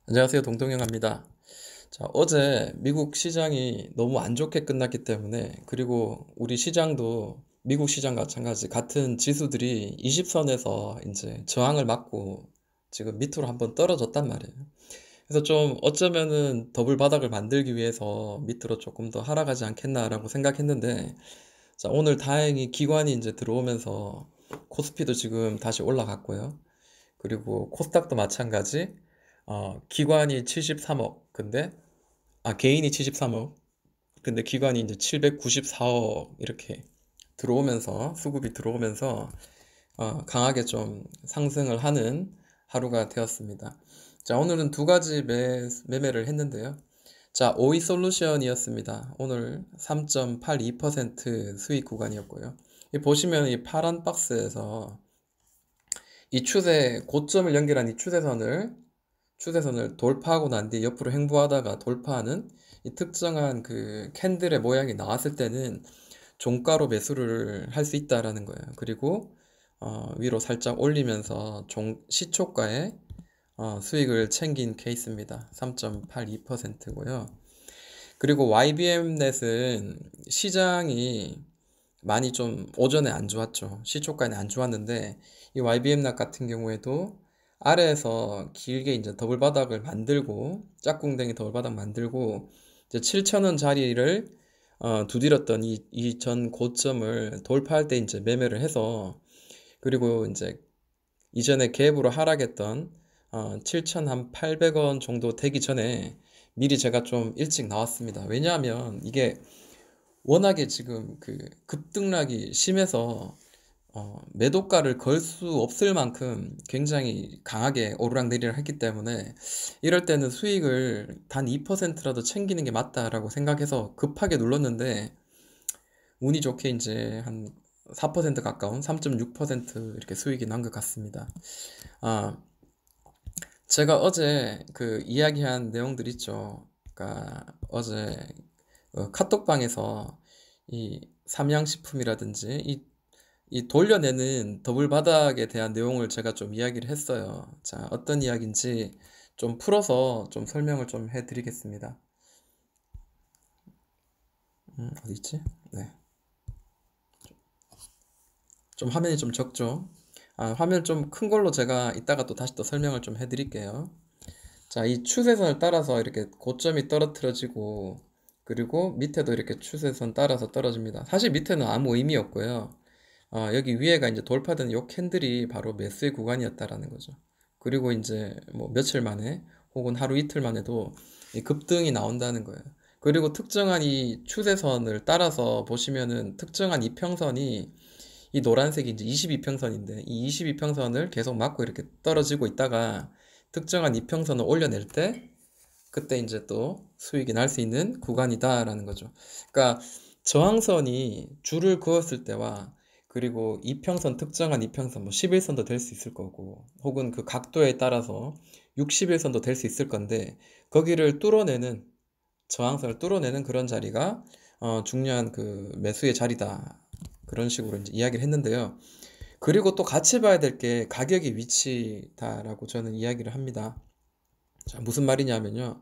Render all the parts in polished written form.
안녕하세요. 동동영입니다. 자, 어제 미국 시장이 너무 안 좋게 끝났기 때문에, 그리고 우리 시장도 미국 시장 마찬가지 같은 지수들이 20선에서 이제 저항을 맞고 지금 밑으로 한번 떨어졌단 말이에요. 그래서 좀 어쩌면은 더블 바닥을 만들기 위해서 밑으로 조금 더 하락하지 않겠나라고 생각했는데, 자, 오늘 다행히 기관이 이제 들어오면서 코스피도 지금 다시 올라갔고요. 그리고 코스닥도 마찬가지. 기관이 73억. 개인이 73억. 근데 기관이 이제 794억 이렇게 들어오면서, 수급이 들어오면서, 강하게 좀 상승을 하는 하루가 되었습니다. 자, 오늘은 두 가지 매매를 했는데요. 자, 오이 솔루션이었습니다. 오늘 3.82% 수익 구간이었고요. 보시면 이 파란 박스에서 이 추세, 고점을 연결한 이 추세선을 돌파하고 난 뒤에 옆으로 횡보하다가 돌파하는 이 특정한 그 캔들의 모양이 나왔을 때는 종가로 매수를 할 수 있다라는 거예요. 그리고 위로 살짝 올리면서 시초가에 수익을 챙긴 케이스입니다. 3.82%고요. 그리고 YBM넷은 시장이 많이 좀 오전에 안 좋았죠. 시초가는 안 좋았는데 이 YBM락 같은 경우에도 아래에서 길게 이제 더블 바닥을 만들고 짝꿍댕이 더블 바닥 만들고 이제 7,000원 자리를 두드렸던 이 전 고점을 돌파할 때 이제 매매를 해서, 그리고 이제 이전에 갭으로 하락했던 7,800원 정도 되기 전에 미리 제가 좀 일찍 나왔습니다. 왜냐하면 이게 워낙에 지금 그 급등락이 심해서 매도가를 걸 수 없을 만큼 굉장히 강하게 오르락내리락 했기 때문에 이럴 때는 수익을 단 2%라도 챙기는 게 맞다라고 생각해서 급하게 눌렀는데, 운이 좋게 이제 한 4% 가까운 3.6% 이렇게 수익이 난 것 같습니다. 아, 제가 어제 그 이야기한 내용들 있죠. 그러니까 어제 카톡방에서 이 삼양식품이라든지 이 돌려내는 더블 바닥에 대한 내용을 제가 좀 이야기를 했어요. 자, 어떤 이야기인지 좀 풀어서 좀 설명을 좀 해드리겠습니다. 어디 있지? 네. 좀 화면이 좀 적죠? 화면 좀 큰 걸로 제가 이따가 또 다시 또 설명을 좀 해드릴게요. 자, 이 추세선을 따라서 이렇게 고점이 떨어뜨려지고, 그리고 밑에도 이렇게 추세선 따라서 떨어집니다. 사실 밑에는 아무 의미 없고요. 여기 위에가 이제 돌파된 요 캔들이 바로 매수의 구간이었다라는 거죠. 그리고 이제 뭐 며칠 만에 혹은 하루 이틀 만에도 이 급등이 나온다는 거예요. 그리고 특정한 이 추세선을 따라서 보시면은 특정한 이평선이 이 노란색이 이제 22평선인데 이 22평선을 계속 맞고 이렇게 떨어지고 있다가 특정한 이평선을 올려낼 때 그때 이제 또 수익이 날 수 있는 구간이다라는 거죠. 그러니까 저항선이 줄을 그었을 때와, 그리고 이평선, 특정한 이평선 뭐 11선도 될 수 있을 거고 혹은 그 각도에 따라서 60일선도 될 수 있을 건데, 거기를 뚫어내는, 저항선을 뚫어내는 그런 자리가 중요한 그 매수의 자리다, 그런 식으로 이제 이야기를 했는데요. 그리고 또 같이 봐야 될 게 가격의 위치다라고 저는 이야기를 합니다. 자, 무슨 말이냐면요.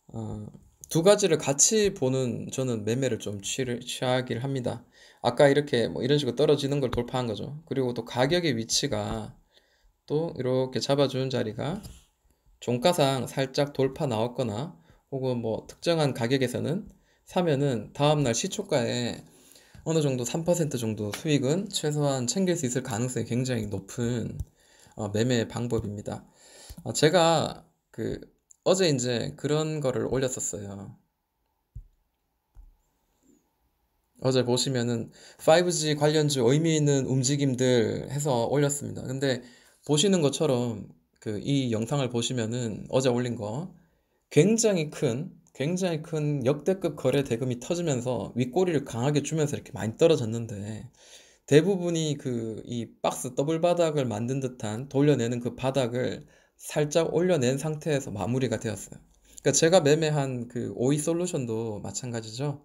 어, 두 가지를 같이 보는 저는 매매를 좀 취하기를 합니다. 아까 이렇게 뭐 이런 식으로 떨어지는 걸 돌파한 거죠. 그리고 또 가격의 위치가 또 이렇게 잡아주는 자리가 종가상 살짝 돌파 나왔거나 혹은 뭐 특정한 가격에서는 사면은 다음날 시초가에 어느 정도 3% 정도 수익은 최소한 챙길 수 있을 가능성이 굉장히 높은 매매 방법입니다. 제가 그 어제 이제 그런 거를 올렸었어요. 어제 보시면은 5G 관련주 의미 있는 움직임들 해서 올렸습니다. 근데 보시는 것처럼 그 이 영상을 보시면은 어제 올린 거 굉장히 큰 역대급 거래 대금이 터지면서 윗꼬리를 강하게 주면서 이렇게 많이 떨어졌는데, 대부분이 그 이 박스 더블 바닥을 만든 듯한 돌려내는 그 바닥을 살짝 올려낸 상태에서 마무리가 되었어요. 그러니까 제가 매매한 그 오이 솔루션도 마찬가지죠.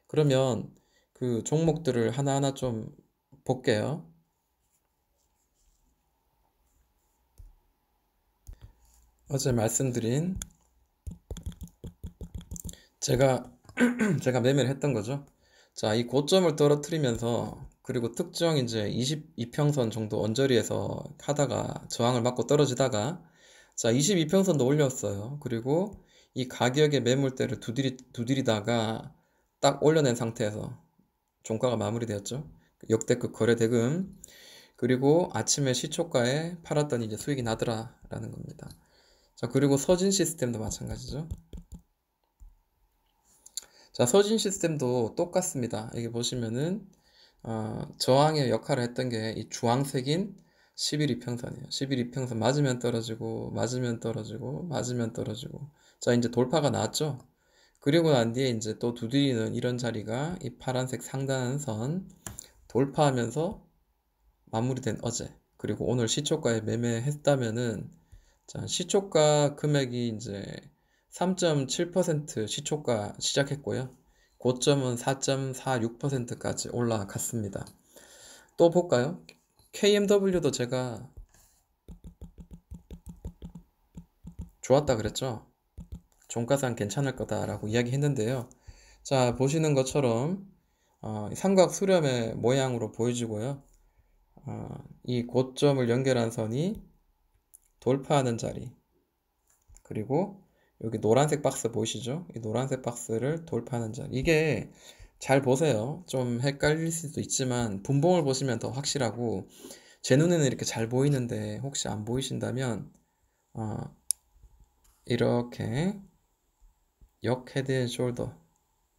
그러면 그 종목들을 하나하나 좀 볼게요. 어제 말씀드린 제가 제가 매매를 했던 거죠. 자, 이 고점을 떨어뜨리면서 그리고 특정 이제 22평선 정도 언저리에서 하다가 저항을 맞고 떨어지다가 자, 22평선도 올렸어요. 그리고 이 가격의 매물대를 두드리다가 딱 올려낸 상태에서 종가가 마무리되었죠. 역대급 거래 대금. 그리고 아침에 시초가에 팔았더니 이제 수익이 나더라라는 겁니다. 자, 그리고 서진 시스템도 마찬가지죠. 자, 서진 시스템도 똑같습니다. 여기 보시면은 저항의 역할을 했던 게 이 주황색인 11 이평선이에요. 11 이평선 맞으면 떨어지고 맞으면 떨어지고 맞으면 떨어지고. 자, 이제 돌파가 나왔죠. 그리고 난 뒤에 이제 또 두드리는 이런 자리가 이 파란색 상단 선 돌파하면서 마무리된 어제. 그리고 오늘 시초가에 매매했다면은 자, 시초가 금액이 이제 3.7% 시초가 시작했고요. 고점은 4.46%까지 올라갔습니다. 또 볼까요? KMW도 제가 좋았다 그랬죠? 종가상 괜찮을 거다라고 이야기했는데요. 자, 보시는 것처럼 삼각 수렴의 모양으로 보여지고요. 이 고점을 연결한 선이 돌파하는 자리, 그리고 여기 노란색 박스 보이시죠? 이 노란색 박스를 돌파하는 자리. 이게 잘 보세요. 좀 헷갈릴 수도 있지만 분봉을 보시면 더 확실하고 제 눈에는 이렇게 잘 보이는데 혹시 안 보이신다면 어, 이렇게 역 헤드 앤 숄더,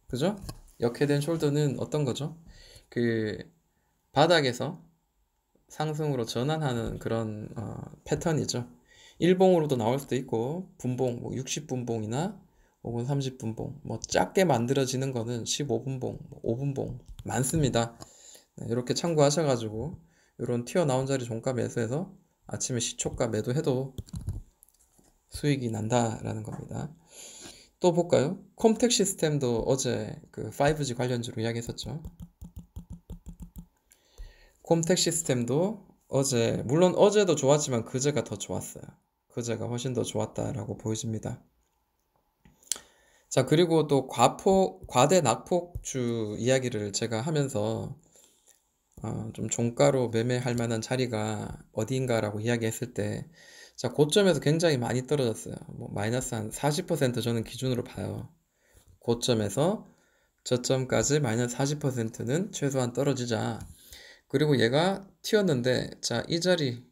그죠? 역 헤드 앤 숄더는 어떤 거죠? 그 바닥에서 상승으로 전환하는 그런 패턴이죠. 일봉으로도 나올 수도 있고 분봉, 뭐 60분봉이나 혹은 30분봉, 뭐 작게 만들어지는 거는 15분봉, 5분봉 많습니다. 네, 이렇게 참고하셔가지고 이런 튀어나온 자리 종가 매수해서 아침에 시초가 매도해도 수익이 난다라는 겁니다. 또 볼까요? 콤텍 시스템도 어제 그 5G 관련주로 이야기했었죠. 콤텍 시스템도 어제, 물론 어제도 좋았지만 그제가 더 좋았어요. 그제가 훨씬 더 좋았다라고 보여집니다. 자, 그리고 또 과대 낙폭주 이야기를 제가 하면서 좀 종가로 매매할 만한 자리가 어디인가라고 이야기했을 때, 자, 고점에서 굉장히 많이 떨어졌어요. 뭐 마이너스 한 40% 저는 기준으로 봐요. 고점에서 저점까지 마이너스 40%는 최소한 떨어지자. 그리고 얘가 튀었는데, 자, 이 자리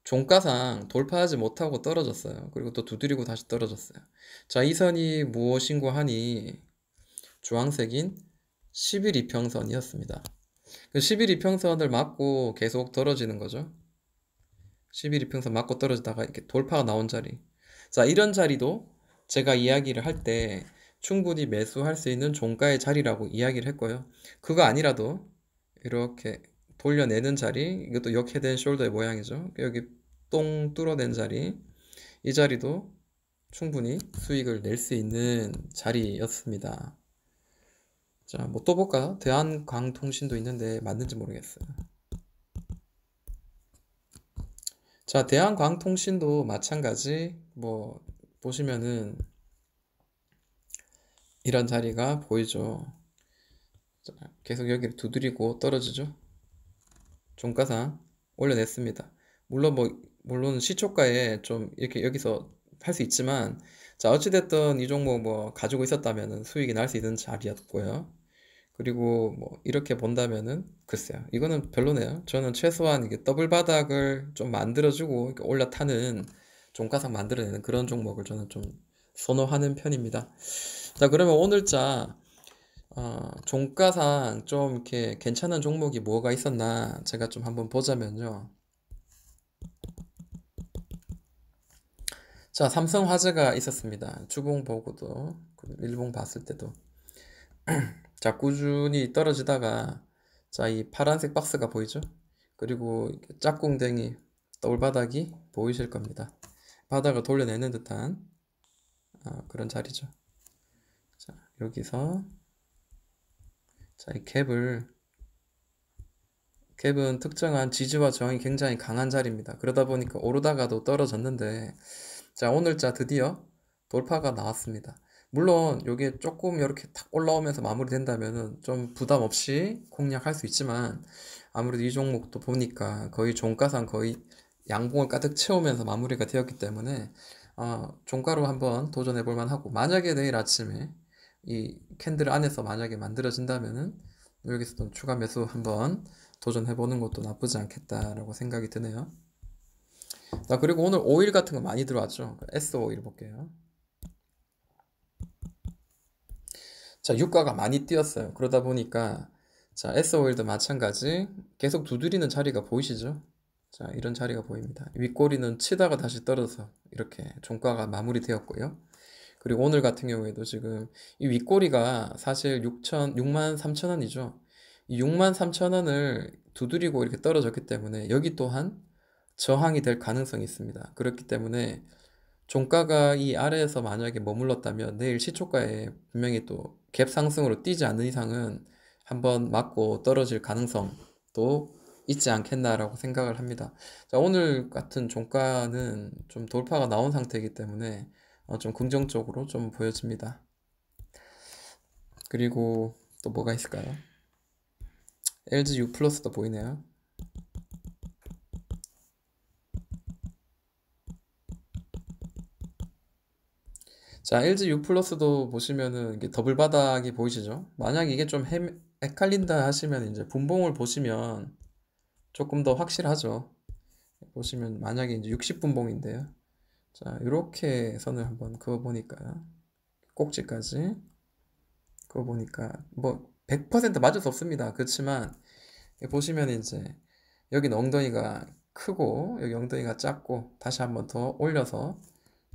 종가상 돌파하지 못하고 떨어졌어요. 그리고 또 두드리고 다시 떨어졌어요. 자, 이 선이 무엇인고 하니 주황색인 11 이평선이었습니다. 그 11 이평선을 맞고 계속 떨어지는 거죠. 11 이평선 맞고 떨어지다가 이렇게 돌파가 나온 자리. 자, 이런 자리도 제가 이야기를 할 때 충분히 매수할 수 있는 종가의 자리라고 이야기를 했고요. 그거 아니라도 이렇게 돌려내는 자리, 이것도 역헤드앤 숄더의 모양이죠. 여기 똥 뚫어낸 자리, 이 자리도 충분히 수익을 낼 수 있는 자리였습니다. 자, 뭐 또 볼까요? 대한광통신도 있는데 맞는지 모르겠어요. 자, 대한광통신도 마찬가지. 뭐 보시면은 이런 자리가 보이죠. 자, 계속 여기를 두드리고 떨어지죠. 종가상 올려냈습니다. 물론 시초가에 좀 이렇게 여기서 할 수 있지만, 자, 어찌됐든 이 종목 뭐 가지고 있었다면은 수익이 날 수 있는 자리였고요. 그리고 뭐 이렇게 본다면은 글쎄요, 이거는 별로네요. 저는 최소한 이게 더블 바닥을 좀 만들어주고 이렇게 올라타는 종가상 만들어내는 그런 종목을 저는 좀 선호하는 편입니다. 자, 그러면 오늘자 종가상 좀 이렇게 괜찮은 종목이 뭐가 있었나 제가 좀 한번 보자면요. 자, 삼성화재가 있었습니다. 주봉 보고도 일봉 봤을 때도 자, 꾸준히 떨어지다가 자, 이 파란색 박스가 보이죠? 그리고 짝꿍댕이 더블바닥이 보이실 겁니다. 바닥을 돌려내는 듯한 그런 자리죠. 자, 여기서 자, 이 캡은 특정한 지지와 저항이 굉장히 강한 자리입니다. 그러다 보니까 오르다가도 떨어졌는데 자, 오늘자 드디어 돌파가 나왔습니다. 물론 요게 조금 이렇게 탁 올라오면서 마무리된다면은 좀 부담 없이 공략할 수 있지만 아무래도 이 종목도 보니까 거의 종가상 거의 양봉을 가득 채우면서 마무리가 되었기 때문에 종가로 한번 도전해 볼 만하고, 만약에 내일 아침에 이 캔들 안에서 만약에 만들어진다면은 여기서 또 추가 매수 한번 도전해 보는 것도 나쁘지 않겠다라고 생각이 드네요. 자, 그리고 오늘 오일 같은 거 많이 들어왔죠. S 오일 볼게요. 자, 유가가 많이 뛰었어요. 그러다 보니까 자, S 오일도 마찬가지 계속 두드리는 자리가 보이시죠? 자, 이런 자리가 보입니다. 윗꼬리는 치다가 다시 떨어져서 이렇게 종가가 마무리되었고요. 그리고 오늘 같은 경우에도 지금 이 윗꼬리가 사실 6만 3천 원이죠. 이 6만 3천 원을 두드리고 이렇게 떨어졌기 때문에 여기 또한 저항이 될 가능성이 있습니다. 그렇기 때문에 종가가 이 아래에서 만약에 머물렀다면 내일 시초가에 분명히 또 갭 상승으로 뛰지 않는 이상은 한번 맞고 떨어질 가능성도 있지 않겠나라고 생각을 합니다. 자, 오늘 같은 종가는 좀 돌파가 나온 상태이기 때문에 좀 긍정적으로 좀 보여집니다. 그리고 또 뭐가 있을까요? LG U 플러스도 보이네요. 자, LG U 플러스도 보시면은 이게 더블 바닥이 보이시죠? 만약 이게 좀 헷갈린다 하시면 이제 분봉을 보시면 조금 더 확실하죠. 보시면 만약에 이제 60분봉인데요. 자, 이렇게 선을 한번 그어 보니까 꼭지까지 그거 보니까 뭐 100% 맞을 수 없습니다. 그렇지만 보시면 이제 여기 엉덩이가 크고 여기 엉덩이가 작고 다시 한번 더 올려서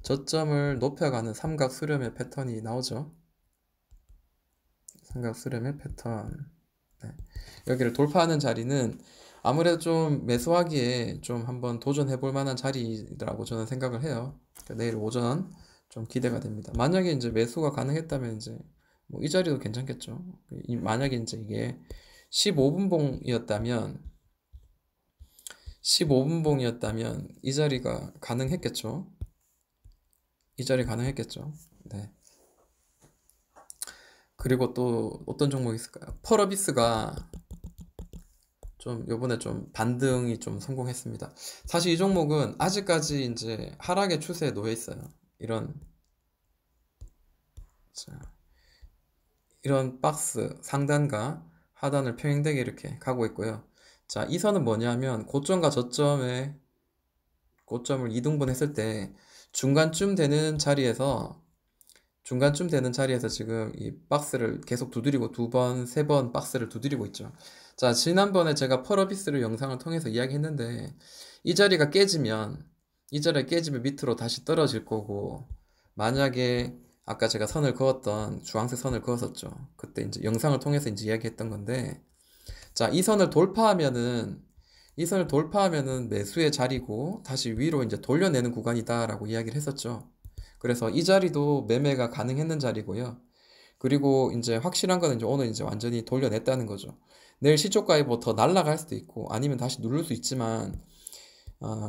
저점을 높여가는 삼각 수렴의 패턴이 나오죠. 삼각 수렴의 패턴. 네. 여기를 돌파하는 자리는 아무래도 좀 매수하기에 좀 한번 도전해 볼 만한 자리라고 저는 생각을 해요. 그러니까 내일 오전 좀 기대가 됩니다. 만약에 이제 매수가 가능했다면 이제 뭐 이 자리도 괜찮겠죠. 만약에 이제 이게 15분봉이었다면 이 자리가 가능했겠죠. 이 자리 가능했겠죠. 네. 그리고 또 어떤 종목이 있을까요? 펄어비스가 좀 요번에 좀 반등이 좀 성공했습니다. 사실 이 종목은 아직까지 이제 하락의 추세에 놓여 있어요. 이런 자, 이런 박스 상단과 하단을 평행되게 이렇게 가고 있고요. 자, 이 선은 뭐냐면 고점과 저점의 고점을 이등분했을 때 중간쯤 되는 자리에서 지금 이 박스를 계속 두드리고 두 번, 세 번 박스를 두드리고 있죠. 자, 지난번에 제가 펄어비스를 영상을 통해서 이야기했는데 이 자리가 깨지면 밑으로 다시 떨어질 거고, 만약에 아까 제가 선을 그었던 주황색 선을 그었었죠. 그때 이제 영상을 통해서 이제 이야기했던 건데, 자, 이 선을 돌파하면은 매수의 자리고 다시 위로 이제 돌려내는 구간이다라고 이야기를 했었죠. 그래서 이 자리도 매매가 가능했는 자리고요. 그리고 이제 확실한 거는 이제 오늘 이제 완전히 돌려냈다는 거죠. 내일 시초가에 뭐 더 날아갈 수도 있고 아니면 다시 누를 수 있지만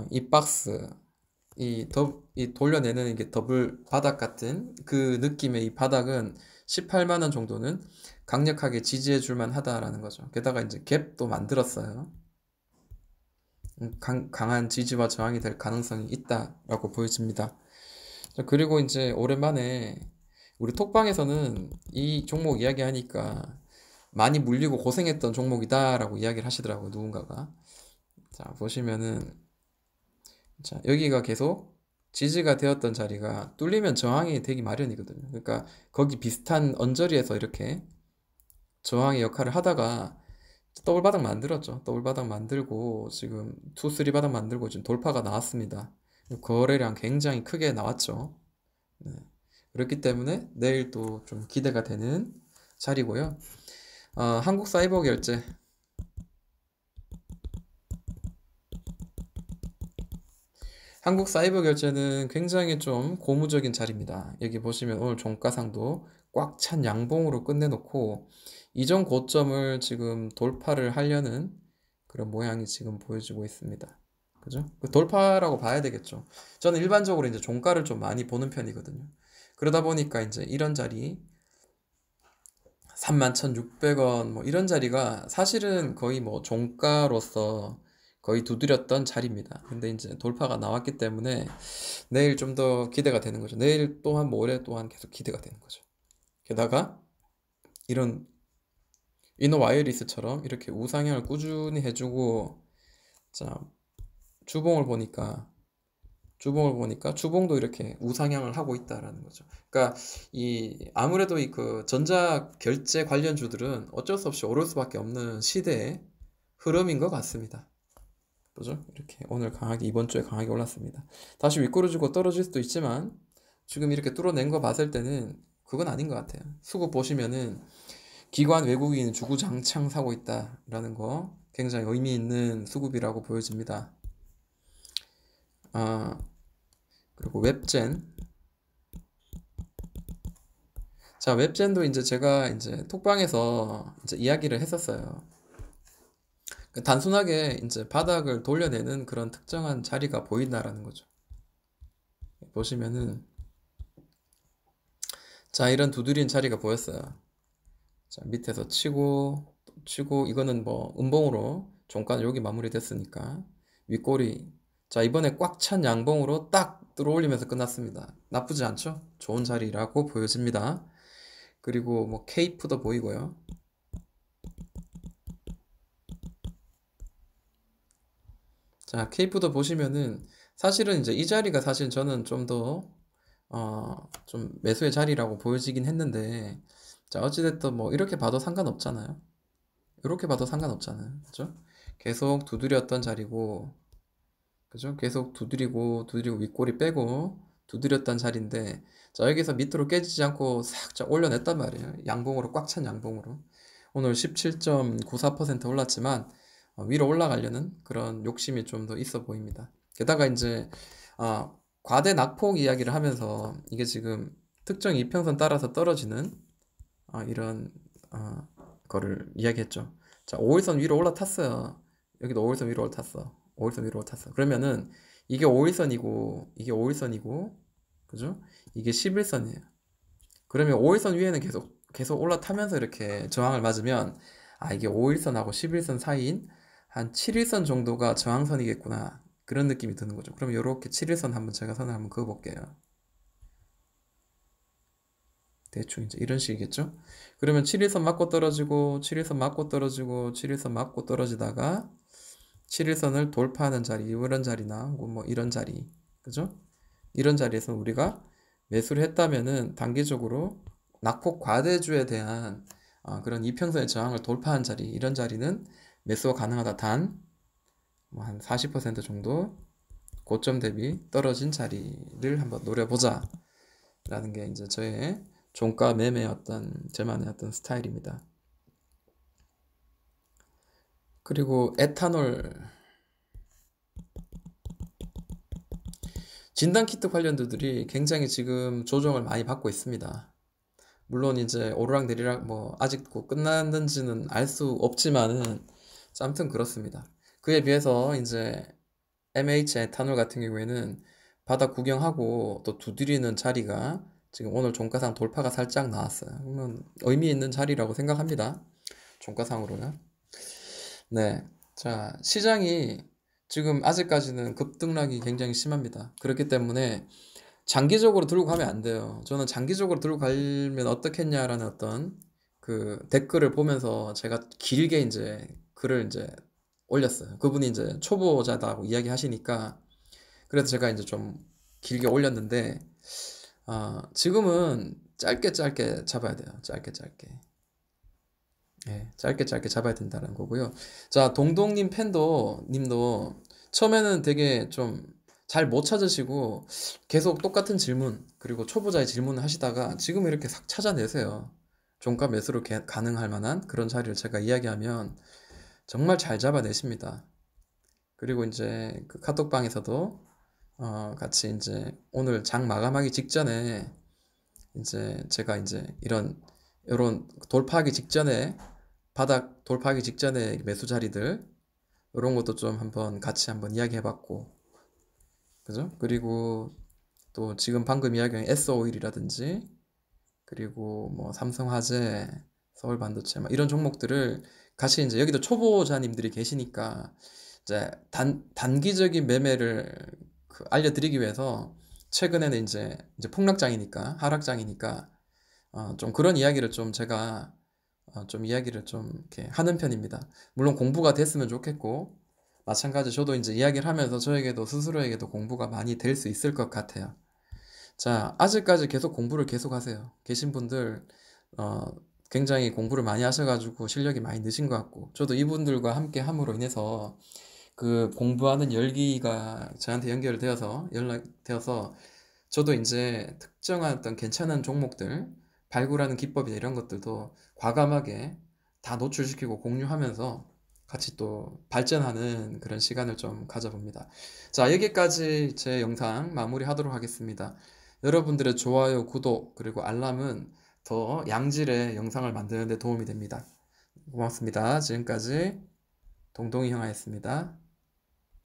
이 박스 이 돌려내는 이게 더블 바닥 같은 그 느낌의 이 바닥은 18만 원 정도는 강력하게 지지해 줄 만하다라는 거죠. 게다가 이제 갭도 만들었어요. 강한 지지와 저항이 될 가능성이 있다라고 보여집니다. 자, 그리고 이제 오랜만에 우리 톡방에서는 이 종목 이야기하니까 많이 물리고 고생했던 종목이다라고 이야기를 하시더라고요, 누군가가. 자, 보시면은 자, 여기가 계속 지지가 되었던 자리가 뚫리면 저항이 되기 마련이거든요. 그러니까 거기 비슷한 언저리에서 이렇게 저항의 역할을 하다가 더블 바닥 만들었죠. 더블 바닥 만들고 지금 투, 쓰리 바닥 만들고 지금 돌파가 나왔습니다. 거래량 굉장히 크게 나왔죠. 네. 그렇기 때문에 내일 또 좀 기대가 되는 자리고요. 한국 사이버 결제. 한국 사이버 결제는 굉장히 좀 고무적인 자리입니다. 여기 보시면 오늘 종가상도 꽉 찬 양봉으로 끝내놓고 이전 고점을 지금 돌파를 하려는 그런 모양이 지금 보여지고 있습니다. 그죠? 그 돌파라고 봐야 되겠죠. 저는 일반적으로 이제 종가를 좀 많이 보는 편이거든요. 그러다 보니까 이제 이런 자리 31,600원 뭐 이런 자리가 사실은 거의 뭐 종가로서 거의 두드렸던 자리입니다. 근데 이제 돌파가 나왔기 때문에 내일 좀 더 기대가 되는 거죠. 내일 또한 모레 또한 계속 기대가 되는 거죠. 게다가 이런 이노 와이어리스처럼 이렇게 우상향을 꾸준히 해주고, 자, 주봉을 보니까 주봉도 이렇게 우상향을 하고 있다라는 거죠. 그러니까 이 아무래도 이 그 전자 결제 관련주들은 어쩔 수 없이 오를 수밖에 없는 시대의 흐름인 것 같습니다. 그죠? 이렇게 오늘 강하게 이번 주에 강하게 올랐습니다. 다시 윗꼬르주고 떨어질 수도 있지만 지금 이렇게 뚫어낸 거 봤을 때는 그건 아닌 것 같아요. 수급 보시면은 기관 외국인 주구장창 사고 있다라는 거 굉장히 의미 있는 수급이라고 보여집니다. 아, 그리고 웹젠. 자, 웹젠도 이제 제가 이제 톡방에서 이제 이야기를 했었어요. 단순하게 이제 바닥을 돌려내는 그런 특정한 자리가 보인다라는 거죠. 보시면은, 자, 이런 두드린 자리가 보였어요. 자, 밑에서 치고, 이거는 뭐 음봉으로 종가 여기 마무리됐으니까 윗꼬리. 자, 이번에 꽉 찬 양봉으로 딱 들어올리면서 끝났습니다. 나쁘지 않죠? 좋은 자리라고 보여집니다. 그리고 뭐 케이프도 보이고요. 자, 케이프도 보시면은 사실은 이제 이 자리가 사실 저는 좀 더 좀 매수의 자리라고 보여지긴 했는데, 자, 어찌됐든 뭐 이렇게 봐도 상관없잖아요. 이렇게 봐도 상관없잖아요. 그죠? 계속 두드렸던 자리고, 그죠? 계속 두드리고 윗꼬리 빼고 두드렸던 자리인데, 자, 여기서 밑으로 깨지지 않고 살짝 올려냈단 말이에요. 양봉으로 꽉 찬 양봉으로. 오늘 17.94% 올랐지만 위로 올라가려는 그런 욕심이 좀 더 있어 보입니다. 게다가 이제 과대 낙폭 이야기를 하면서 이게 지금 특정 이평선 따라서 떨어지는 이런 거를 이야기했죠. 자, 5일선 위로 올라탔어요. 여기도 5일선 위로 올라탔어. 5일선 위로 올라탔어. 그러면은 이게 5일선이고, 그죠? 이게 11선이에요. 그러면 5일선 위에는 계속 올라타면서 이렇게 저항을 맞으면, 이게 5일선하고 11선 사이인 한 7일선 정도가 저항선이겠구나. 그런 느낌이 드는 거죠. 그럼 이렇게 7일선 한번 제가 선을 한번 그어볼게요. 대충 이제 이런 식이겠죠? 그러면 7일선 맞고 떨어지고, 7일선 맞고 떨어지고, 7일선 맞고 떨어지다가 7일선을 돌파하는 자리, 이런 자리나 뭐 이런 자리, 그죠? 이런 자리에서 우리가 매수를 했다면은 단기적으로 낙폭 과대주에 대한 그런 이평선의 저항을 돌파한 자리, 이런 자리는 매수가 가능하다. 단, 뭐 한 40% 정도 고점 대비 떨어진 자리를 한번 노려보자. 라는 게 이제 저의 종가 매매의 제만의 어떤 스타일입니다. 그리고 에탄올 진단키트 관련주들이 굉장히 지금 조정을 많이 받고 있습니다. 물론 이제 오르락 내리락 뭐 아직 끝났는지는 알 수 없지만은 아무튼 그렇습니다. 그에 비해서 이제 MH 에탄올 같은 경우에는 바닥 구경하고 또 두드리는 자리가 지금 오늘 종가상 돌파가 살짝 나왔어요. 그러면 의미 있는 자리라고 생각합니다. 종가상으로는. 네. 자, 시장이 지금 아직까지는 급등락이 굉장히 심합니다. 그렇기 때문에 장기적으로 들고 가면 안 돼요. 저는 장기적으로 들고 가면 어떻겠냐라는 어떤 그 댓글을 보면서 제가 길게 이제 글을 이제 올렸어요. 그분이 이제 초보자다고 이야기 하시니까 그래서 제가 이제 좀 길게 올렸는데 지금은 짧게 잡아야 돼요. 짧게. 예, 짧게 잡아야 된다는 거고요. 자, 동동님 님도 처음에는 되게 좀 잘 못 찾으시고 계속 똑같은 질문, 그리고 초보자의 질문을 하시다가 지금 이렇게 싹 찾아내세요. 종가 매수로 가능할 만한 그런 자리를 제가 이야기하면 정말 잘 잡아내십니다. 그리고 이제 그 카톡방에서도 같이 이제 오늘 장 마감하기 직전에 이제 제가 이제 이런 돌파하기 직전에 바닥 돌파하기 직전에 매수 자리들 이런 것도 좀 한번 같이 한번 이야기해봤고, 그죠? 그리고 또 지금 방금 이야기한 S오일이라든지, 그리고 뭐 삼성화재, 서울반도체 막 이런 종목들을 같이 이제 여기도 초보자님들이 계시니까 이제 단기적인 매매를 알려드리기 위해서 최근에는 이제 폭락장이니까 하락장이니까 좀 그런 이야기를 좀 제가 좀 이야기를 좀 이렇게 하는 편입니다. 물론 공부가 됐으면 좋겠고 마찬가지 저도 이제 이야기를 하면서 저에게도 스스로에게도 공부가 많이 될 수 있을 것 같아요. 자, 아직까지 계속 공부를 계속 하세요. 계신 분들, 어, 굉장히 공부를 많이 하셔가지고 실력이 많이 느신 것 같고, 저도 이분들과 함께 함으로 인해서 그 공부하는 열기가 저한테 연결되어서, 연락되어서, 저도 이제 특정한 어떤 괜찮은 종목들, 발굴하는 기법이나 이런 것들도 과감하게 다 노출시키고 공유하면서 같이 또 발전하는 그런 시간을 좀 가져봅니다. 자, 여기까지 제 영상 마무리하도록 하겠습니다. 여러분들의 좋아요, 구독, 그리고 알람은 더 양질의 영상을 만드는 데 도움이 됩니다. 고맙습니다. 지금까지 동동이 형아였습니다.